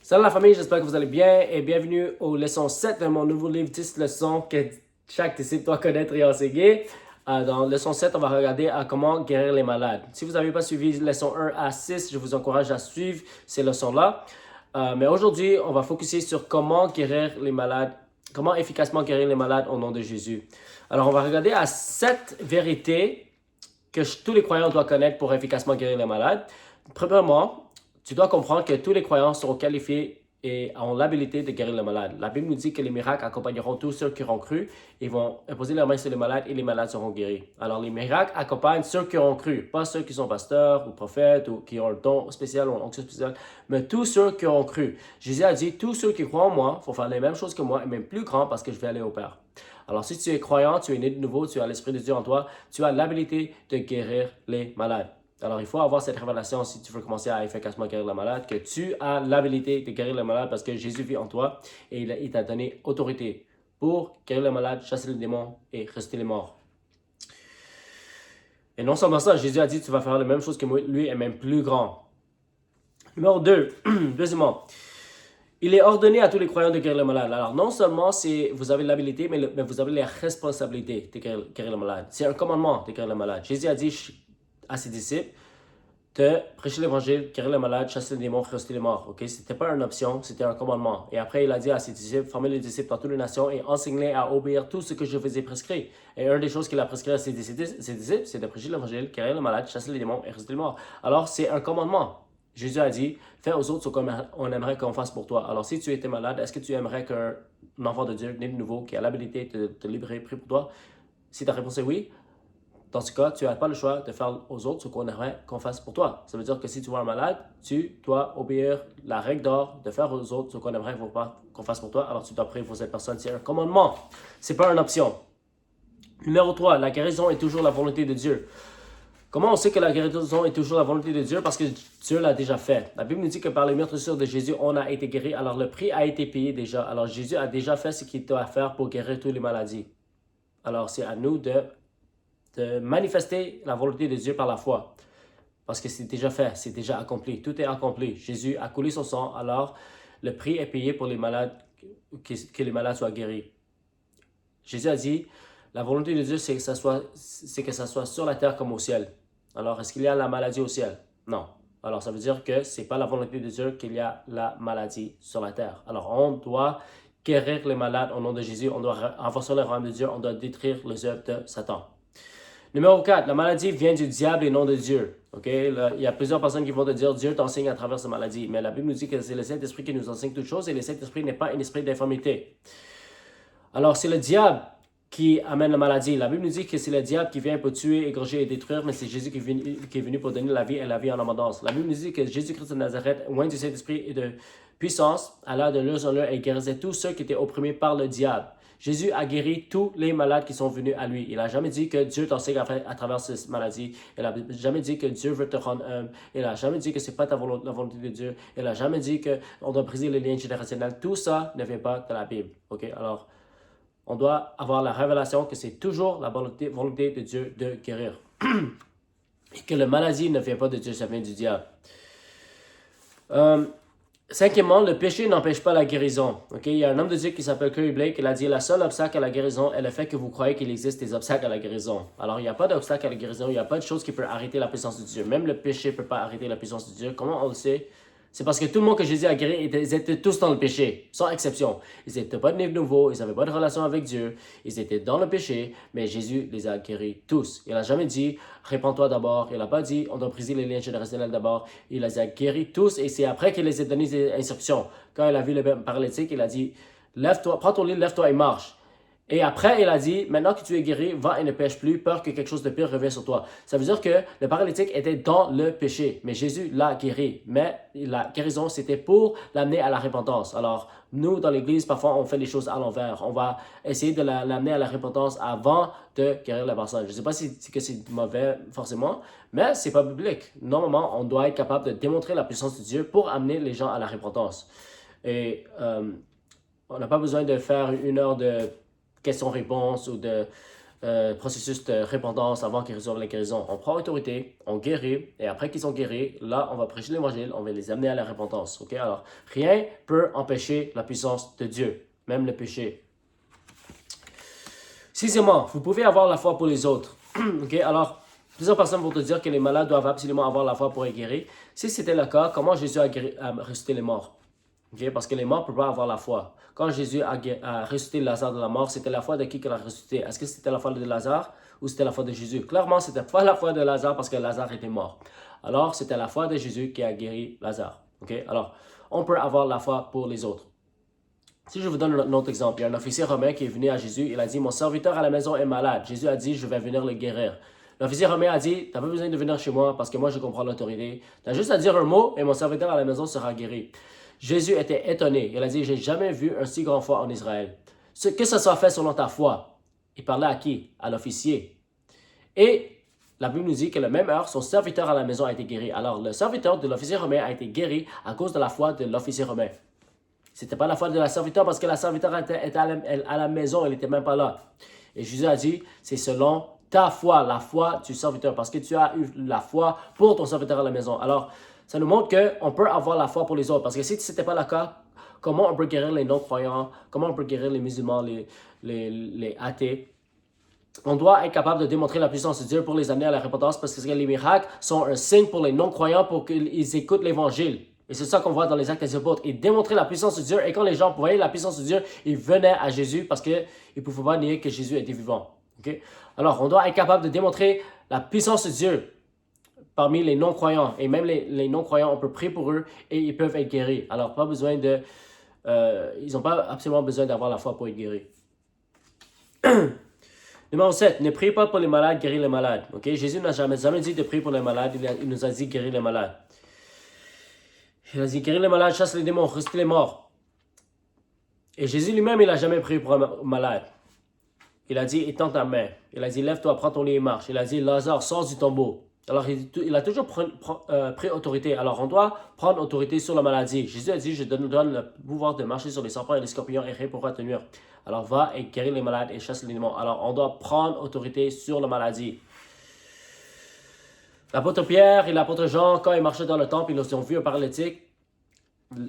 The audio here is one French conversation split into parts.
Salut la famille, j'espère que vous allez bien et bienvenue aux leçons 7 de mon nouveau livre 10 leçons que chaque disciple doit connaître et enseigner. Dans leçon 7, on va regarder à comment guérir les malades. Si vous n'avez pas suivi leçon 1 à 6, je vous encourage à suivre ces leçons-là. Mais aujourd'hui, on va focuser sur comment guérir les malades, comment efficacement guérir les malades au nom de Jésus. Alors, on va regarder à 7 vérités que tous les croyants doivent connaître pour efficacement guérir les malades. Premièrement, tu dois comprendre que tous les croyants seront qualifiés et ont l'habilité de guérir les malades. La Bible nous dit que les miracles accompagneront tous ceux qui auront cru. Ils vont imposer leurs mains sur les malades et les malades seront guéris. Alors, les miracles accompagnent ceux qui auront cru, pas ceux qui sont pasteurs ou prophètes ou qui ont un don spécial ou une onction spéciale, mais tous ceux qui auront cru. Jésus a dit, tous ceux qui croient en moi vont faire les mêmes choses que moi et même plus grand parce que je vais aller au Père. Alors, si tu es croyant, tu es né de nouveau, tu as l'Esprit de Dieu en toi, tu as l'habilité de guérir les malades. Alors, il faut avoir cette révélation si tu veux commencer à efficacement guérir le malade, que tu as l'habilité de guérir le malade parce que Jésus vit en toi et il t'a donné autorité pour guérir le malade, chasser les démons et ressusciter les morts. Et non seulement ça, Jésus a dit tu vas faire la même chose que lui et même plus grand. Numéro 2, deuxièmement, il est ordonné à tous les croyants de guérir le malade. Alors, non seulement vous avez l'habilité, mais vous avez les responsabilités de guérir le malade. C'est un commandement de guérir le malade. Jésus a dit à ses disciples de prêcher l'évangile, guérir les malades, chasser les démons, ressusciter les morts. Okay? Ce n'était pas une option, c'était un commandement. Et après, il a dit à ses disciples, formez les disciples dans toutes les nations et enseignez-les à obéir tout ce que je vous ai prescrit. Et une des choses qu'il a prescrit à ses disciples, c'est de prêcher l'évangile, guérir les malades, chasser les démons et ressusciter les morts. Alors, c'est un commandement. Jésus a dit, fais aux autres ce qu'on aimerait qu'on fasse pour toi. Alors, si tu étais malade, est-ce que tu aimerais qu'un enfant de Dieu, né de nouveau, qui a l'habilité de te libérer, prie pour toi? Si ta réponse est oui, dans ce cas, tu n'as pas le choix de faire aux autres ce qu'on aimerait qu'on fasse pour toi. Ça veut dire que si tu vois un malade, tu dois obéir la règle d'or de faire aux autres ce qu'on aimerait qu'on fasse pour toi. Alors tu dois prier pour cette personne. C'est un commandement. Ce n'est pas une option. Numéro 3, la guérison est toujours la volonté de Dieu. Comment on sait que la guérison est toujours la volonté de Dieu? Parce que Dieu l'a déjà fait. La Bible nous dit que par les meurtrissures de Jésus, on a été guéri. Alors le prix a été payé déjà. Alors Jésus a déjà fait ce qu'il doit faire pour guérir toutes les maladies. Alors c'est à nous de manifester la volonté de Dieu par la foi. Parce que c'est déjà fait, c'est déjà accompli. Tout est accompli. Jésus a coulé son sang, alors le prix est payé pour les malades, que les malades soient guéris. Jésus a dit, la volonté de Dieu, c'est que ça soit sur la terre comme au ciel. Alors, est-ce qu'il y a la maladie au ciel? Non. Alors, ça veut dire que ce n'est pas la volonté de Dieu qu'il y a la maladie sur la terre. Alors, on doit guérir les malades au nom de Jésus. On doit renforcer le royaume de Dieu. On doit détruire les œuvres de Satan. Numéro 4, la maladie vient du diable et non de Dieu. Okay? Il y a plusieurs personnes qui vont te dire Dieu t'enseigne à travers cette maladie. Mais la Bible nous dit que c'est le Saint-Esprit qui nous enseigne toutes choses et le Saint-Esprit n'est pas un esprit d'infirmité. Alors, c'est le diable qui amène la maladie. La Bible nous dit que c'est le diable qui vient pour tuer, égorger et détruire, mais c'est Jésus qui est venu pour donner la vie et la vie en abondance. La Bible nous dit que Jésus-Christ de Nazareth, loin du Saint-Esprit et de puissance, alla de lieu en lieu et guérissait tous ceux qui étaient opprimés par le diable. Jésus a guéri tous les malades qui sont venus à lui. Il n'a jamais dit que Dieu t'enseigne à travers cette maladie. Il n'a jamais dit que Dieu veut te rendre humble. Il n'a jamais dit que ce n'est pas la volonté de Dieu. Il n'a jamais dit qu'on doit briser les liens générationnels. Tout ça ne vient pas de la Bible. Okay? Alors, on doit avoir la révélation que c'est toujours la volonté de Dieu de guérir. Et que la maladie ne vient pas de Dieu, ça vient du diable. Cinquièmement, le péché n'empêche pas la guérison. Okay? Il y a un homme de Dieu qui s'appelle Curry Blake, il a dit, la seule obstacle à la guérison est le fait que vous croyez qu'il existe des obstacles à la guérison. Alors, il n'y a pas d'obstacle à la guérison, il n'y a pas de chose qui peut arrêter la puissance de Dieu. Même le péché ne peut pas arrêter la puissance de Dieu. Comment on le sait? C'est parce que tout le monde que Jésus a guéri, ils étaient tous dans le péché, sans exception. Ils n'étaient pas nés de nouveau, ils n'avaient pas de relation avec Dieu, ils étaient dans le péché, mais Jésus les a guéris tous. Il n'a jamais dit, répands-toi d'abord. Il n'a pas dit, on doit briser les liens générationnels d'abord. Il les a guéris tous et c'est après qu'il les a donné des instructions. Quand il a vu le paralytique, il a dit, lève-toi, prends ton lit, lève-toi et marche. Et après, il a dit, maintenant que tu es guéri, va et ne pêche plus, peur que quelque chose de pire revienne sur toi. Ça veut dire que le paralytique était dans le péché, mais Jésus l'a guéri. Mais la guérison, c'était pour l'amener à la repentance. Alors, nous, dans l'Église, parfois, on fait les choses à l'envers. On va essayer de l'amener à la repentance avant de guérir la personne. Je ne sais pas si c'est mauvais, forcément, mais ce n'est pas biblique. Normalement, on doit être capable de démontrer la puissance de Dieu pour amener les gens à la repentance. Et on n'a pas besoin de faire 1 heure de questions-réponses ou de processus de repentance avant qu'ils reçoivent la guérison. On prend autorité, on guérit, et après qu'ils sont guéris, là, on va prêcher l'évangile, on va les amener à la repentance. Ok? Alors, rien peut empêcher la puissance de Dieu, même le péché. Sixièmement, vous pouvez avoir la foi pour les autres. Ok? Alors, plusieurs personnes vont te dire que les malades doivent absolument avoir la foi pour être guéris. Si c'était le cas, comment Jésus a ressuscité les morts? Okay? Parce que les morts ne peuvent pas avoir la foi. Quand Jésus a ressuscité Lazare de la mort, c'était la foi de qui qu'il a ressuscité? Est-ce que c'était la foi de Lazare ou c'était la foi de Jésus? Clairement, ce n'était pas la foi de Lazare parce que Lazare était mort. Alors, c'était la foi de Jésus qui a guéri Lazare. Okay? Alors, on peut avoir la foi pour les autres. Si je vous donne un autre exemple, il y a un officier romain qui est venu à Jésus, il a dit, mon serviteur à la maison est malade. Jésus a dit, je vais venir le guérir. L'officier romain a dit, tu n'as pas besoin de venir chez moi parce que moi je comprends l'autorité. Tu as juste à dire un mot et mon serviteur à la maison sera guéri. Jésus était étonné. Il a dit, j'ai jamais vu un si grand foi en Israël. Que ça soit fait selon ta foi. Il parlait à qui? À l'officier. Et la Bible nous dit que la même heure, son serviteur à la maison a été guéri. Alors, le serviteur de l'officier romain a été guéri à cause de la foi de l'officier romain. C'était pas la foi de la serviteur parce que la serviteur était à la maison, elle n'était même pas là. Et Jésus a dit, c'est selon ta foi, la foi du serviteur, parce que tu as eu la foi pour ton serviteur à la maison. Alors, ça nous montre qu'on peut avoir la foi pour les autres. Parce que si ce n'était pas le cas, comment on peut guérir les non-croyants? Comment on peut guérir les musulmans, les athées? On doit être capable de démontrer la puissance de Dieu pour les amener à la repentance parce que les miracles sont un signe pour les non-croyants pour qu'ils écoutent l'évangile. Et c'est ça qu'on voit dans les actes des apôtres. Ils démontraient la puissance de Dieu. Et quand les gens voyaient la puissance de Dieu, ils venaient à Jésus parce qu'ils ne pouvaient pas nier que Jésus était vivant. Okay? Alors, on doit être capable de démontrer la puissance de Dieu parmi les non-croyants. Et même les non-croyants, on peut prier pour eux et ils peuvent être guéris. Alors, pas besoin de... ils n'ont pas absolument besoin d'avoir la foi pour être guéris. Numéro 7, ne priez pas pour les malades, guérir les malades. Okay? Jésus n'a jamais dit de prier pour les malades, il nous a dit guérir les malades. Il a dit guérir les malades, chasse les démons, ressuscite les morts. Et Jésus lui-même, il n'a jamais prié pour un malade. Il a dit, étends ta main. Il a dit, lève-toi, prends ton lit et marche. Il a dit, Lazare, sors du tombeau. Alors, il a toujours pris autorité. Alors, on doit prendre autorité sur la maladie. Jésus a dit, je te donne le pouvoir de marcher sur les serpents et les scorpions et rien pourra te nuire. Alors, va et guéris les malades et chasse les démons. Alors, on doit prendre autorité sur la maladie. L'apôtre Pierre et l'apôtre Jean, quand ils marchaient dans le temple, ils ont vu un paralytique.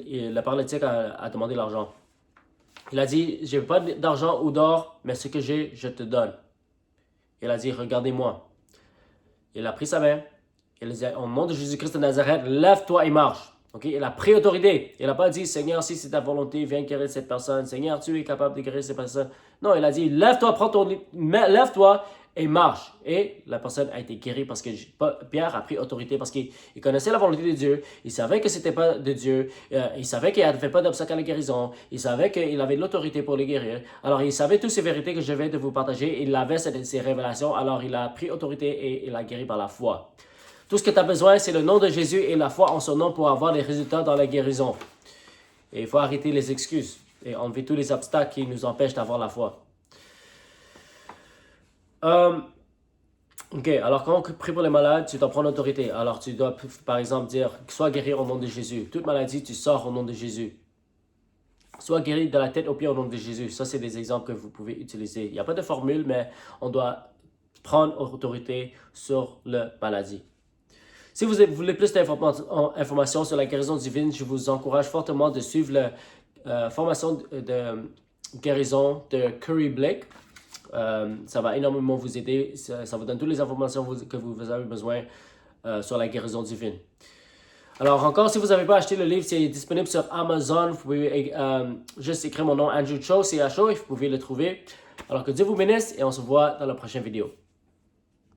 Et le paralytique a demandé l'argent. Il a dit, je n'ai pas d'argent ou d'or, mais ce que j'ai, je te donne. Il a dit, regardez-moi. Il a pris sa main. Il a dit, au nom de Jésus-Christ de Nazareth, lève-toi et marche. Okay? Il a pris autorité. Il n'a pas dit, Seigneur, si c'est ta volonté, viens guérir cette personne. Seigneur, tu es capable de guérir cette personne. Non, il a dit, lève-toi, prends ton lit, lève-toi et marche. Et la personne a été guérie parce que Pierre a pris autorité parce qu'il connaissait la volonté de Dieu. Il savait que ce n'était pas de Dieu. Il savait qu'il n'y avait pas d'obstacle à la guérison. Il savait qu'il avait l'autorité pour les guérir. Alors, il savait toutes ces vérités que je vais de vous partager. Il avait ces révélations. Alors, il a pris autorité et il a guéri par la foi. Tout ce que tu as besoin, c'est le nom de Jésus et la foi en son nom pour avoir les résultats dans la guérison. Et il faut arrêter les excuses et enlever tous les obstacles qui nous empêchent d'avoir la foi. Ok, alors quand on prie pour les malades, tu dois prendre l'autorité. Alors tu dois par exemple dire, sois guéri au nom de Jésus. Toute maladie, tu sors au nom de Jésus. Sois guéri de la tête aux pieds au nom de Jésus. Ça, c'est des exemples que vous pouvez utiliser. Il n'y a pas de formule, mais on doit prendre autorité sur la maladie. Si vous voulez plus d'informations sur la guérison divine, je vous encourage fortement de suivre la formation de guérison de Curry Blake. Ça va énormément vous aider. Ça vous donne toutes les informations que vous avez besoin sur la guérison divine. Alors encore, si vous n'avez pas acheté le livre, c'est disponible sur Amazon. Vous pouvez juste écrire mon nom, Andrew Cho, C-H-O, et vous pouvez le trouver. Alors que Dieu vous bénisse et on se voit dans la prochaine vidéo.